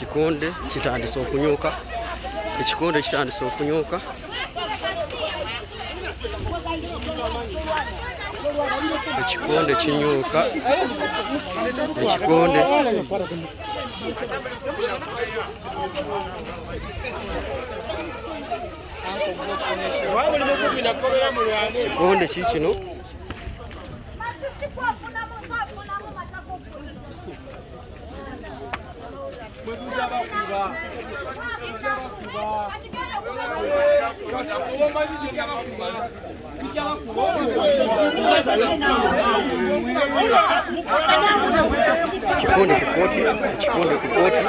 ekikonde kitandise okunyuka. Ekikonde kitandise okunyuka. Ekikonde kinyuka. Ekikonde ekikonde kikino ekikonde ku kooti. Ekikonde ku kooti.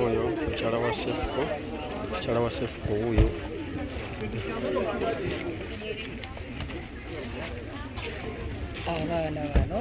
Oyo mukyala wa Sefuko. Mukyala wa Sefuko wuuyo. Abaana bano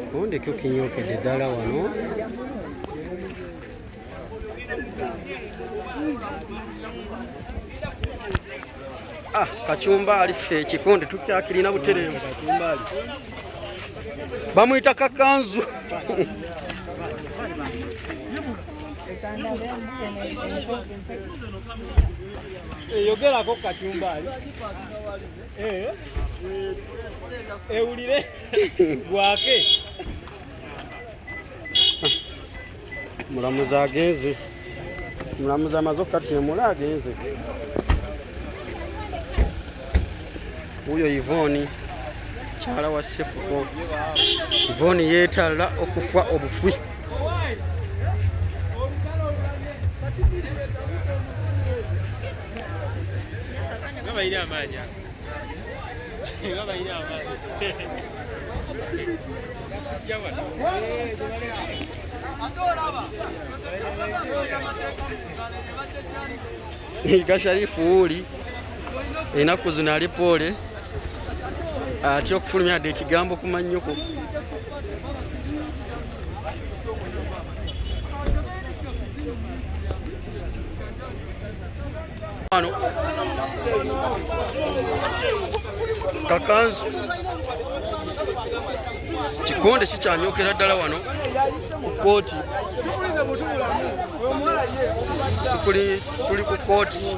ekikonde kyo kinyokedde ddala wano. Kacumbali ffe ekikonde tukyakirina butereevu. Bamuyita kakanzu. Yogerako kacumbali. Ewulire gwake. Mulamuzi agenze. Mulamuzi amaze okukatyemula agenze. Wuyo Yvonne mukyala wa Sefuko. Yvonne yeetala okufa obufwi. Iga Sharifu wuli ennaku zino ali poole atya okufulumya dde ekigambo ku mannyuko. Wano kakanzu kikonde kikyanyokera ddala wano ku kooti. Tuli ku kooti.